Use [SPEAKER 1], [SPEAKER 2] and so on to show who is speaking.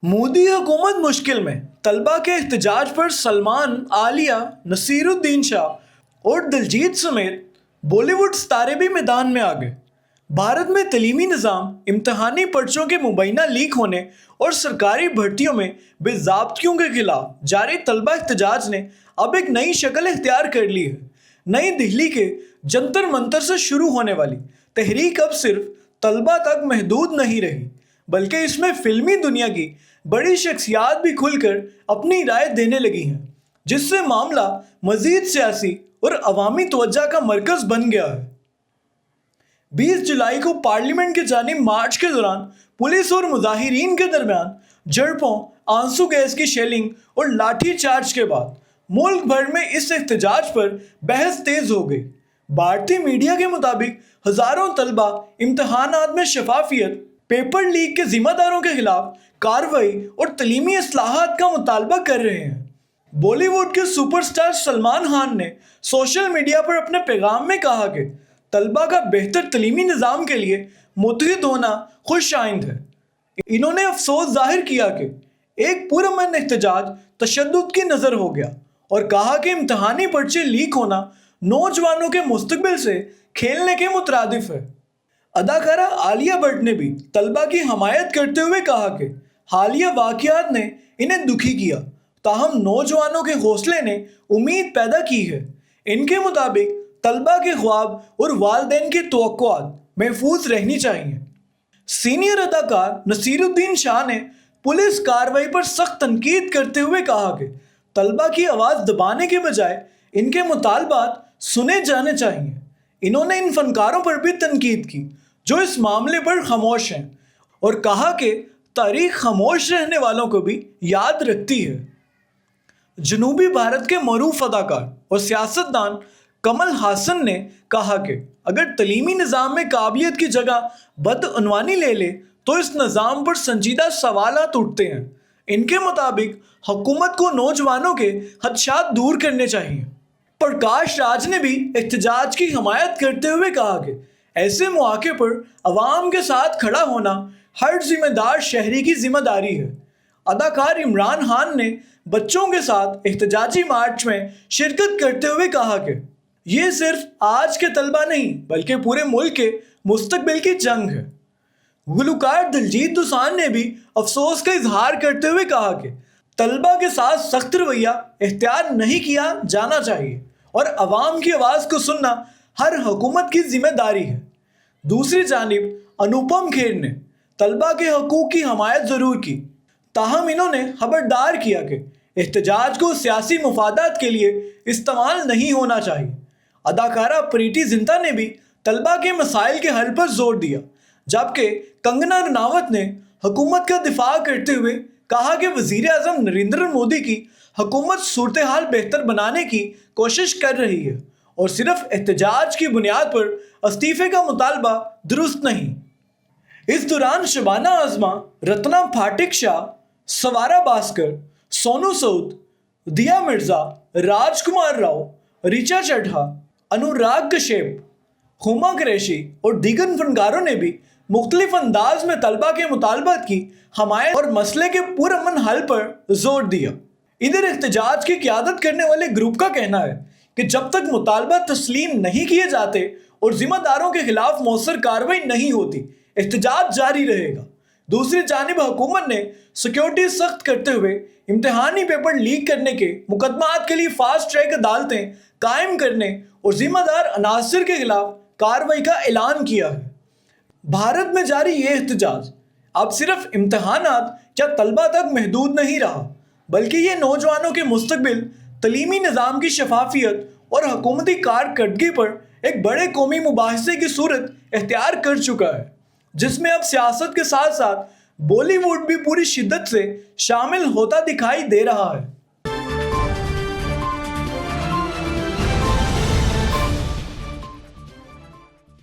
[SPEAKER 1] मोदी हुकूमत मुश्किल में, तलबा के एहतजाज पर सलमान, आलिया, नसीरुद्दीन शाह और दिलजीत समेत बॉलीवुड सितारे भी मैदान में आ गए। भारत में तलीमी निज़ाम, इम्तहानी पर्चों के मुबैना लीक होने और सरकारी भर्तियों में बेज़ाब्तियों के खिलाफ जारी तलबा एहतजाज ने अब एक नई शक्ल इख्तियार कर ली है। नई दिल्ली के जंतर मंतर से शुरू होने वाली तहरीक अब सिर्फ तलबा तक महदूद नहीं रही, बल्कि इसमें फिल्मी दुनिया की बड़ी शख्सियात भी खुलकर अपनी राय देने लगी हैं, जिससे मामला मजीद सियासी और अवामी तवज्जो का मरकज़ बन गया है। 20 जुलाई को पार्लियामेंट की जानिब मार्च के दौरान पुलिस और मुजाहिरीन के दरमियान झड़पों, आंसू गैस की शेलिंग और लाठी चार्ज के बाद मुल्क भर में इस एहतजाज पर बहस तेज हो गई। भारतीय मीडिया के मुताबिक हज़ारों तलबा इम्तहानात में शफाफियत, पेपर लीक के जिम्मेदारों के खिलाफ कार्रवाई और तलीमी इस्लाहात का मुतालबा कर रहे हैं। बॉलीवुड के सुपरस्टार सलमान खान ने सोशल मीडिया पर अपने पैगाम में कहा कि तलबा का बेहतर तलीमी निज़ाम के लिए मुत्तहिद होना खुश आइंद है। इन्होंने अफसोस जाहिर किया कि एक पुरअमन एहतजाज तशद्दुद की नज़र हो गया और कहा कि इम्तहानी पर्चे लीक होना नौजवानों के मुस्तकबिल से खेलने के मुतरादिफ है। अदाकारा आलिया भट्ट ने भी तलबा की हमायत करते हुए कहा कि हालिया वाक़यात ने इन्हें दुखी किया, ताहम नौजवानों के हौसले ने उम्मीद पैदा की है। इनके मुताबिक तलबा के ख्वाब और वालिदैन की तवक्कुआत महफूज रहनी चाहिए। सीनियर अदाकार नसीरुद्दीन शाह ने पुलिस कार्रवाई पर सख्त तनकीद करते हुए कहा कि तलबा की आवाज़ दबाने के बजाय इनके मुतालबात सुने जाने चाहिए। इन्होंने इन फनकारों पर भी तनकीद की जो इस मामले पर खामोश हैं और कहा कि तारीख खामोश रहने वालों को भी याद रखती है। जनूबी भारत के मरूफ अदाकार और सियासतदान कमल हासन ने कहा कि अगर तलीमी निज़ाम में काबिलियत की जगह बदअनवानी ले ले तो इस निज़ाम पर संजीदा सवालात उठते हैं। इनके मुताबिक हुकूमत को नौजवानों के खदशात दूर करने चाहिए। प्रकाश राज ने भी एहतजाज की हमायत करते हुए कहा कि ऐसे मौके पर अवाम के साथ खड़ा होना हर जिम्मेदार शहरी की जिम्मेदारी है। अदाकार इमरान खान ने बच्चों के साथ एहतजाजी मार्च में शिरकत करते हुए कहा कि ये सिर्फ आज के तलबा नहीं बल्कि पूरे मुल्क के मुस्तकबिल की जंग है। गुलकार दिलजीत दोसांझ ने भी अफसोस का इजहार करते हुए कहा कि तलबा के साथ सख्त रवैया इख्तियार नहीं किया जाना चाहिए और अवाम की आवाज़ को सुनना हर हुकूमत की जिम्मेदारी है। दूसरी जानिब अनुपम खेर ने तलबा के हकूक़ की हमायत ज़रूर की, ताहम इन्होंने खबरदार किया कि एहतजाज को सियासी मुफादात के लिए इस्तेमाल नहीं होना चाहिए। अदाकारा प्रीति जिंटा ने भी तलबा के मसाइल के हल पर जोर दिया, जबकि कंगना रनावत ने हुकूमत का दिफा करते हुए कहा कि वज़ीर आज़म नरेंद्र मोदी की हुकूमत सूरत हाल बेहतर बनाने की कोशिश कर रही है और सिर्फ एहतजाज की बुनियाद पर इस्तीफ़े का मुतालबा दुरुस्त नहीं। इस दौरान शबाना आज़मा, रत्ना फाटिक शाह, सवारा भास्कर, सोनू सूद, दिया मिर्ज़ा, राजकुमार राव, ऋचा चड्ढा, अनुराग कश्यप, हुमा कुरैशी और दीगर फनकारों ने भी मुख्तलिफ अंदाज में तलबा के मुतालबात की हमायत और मसले के पुरअमन हल पर जोर दिया। इधर एहतजाज की क़यादत करने वाले ग्रुप का कहना है कि जब तक मुतालबा तस्लीम नहीं किए जाते और जिम्मेदारों के खिलाफ मौसर कार्रवाई नहीं होती, एहतजाज जारी रहेगा। दूसरी जानिब हुकूमत ने सिक्योरिटी सख्त करते हुए इम्तहानी पेपर लीक करने के मुकदमात के लिए फास्ट ट्रैक अदालतें कायम करने और जिम्मेदार अनासर के खिलाफ कार्रवाई का ऐलान किया है। भारत में जारी ये एहतजाज अब सिर्फ इम्तहानात या तलबा तक महदूद नहीं रहा, बल्कि ये नौजवानों के मुस्तकबिल, तलीमी निज़ाम की शफाफियत और हुकूमती कारकर्दगी पर एक बड़े कौमी मुबाहिसे की सूरत इख्तियार कर चुका है, जिसमें अब सियासत के साथ साथ बॉलीवुड भी पूरी शिद्दत से शामिल होता दिखाई दे रहा है।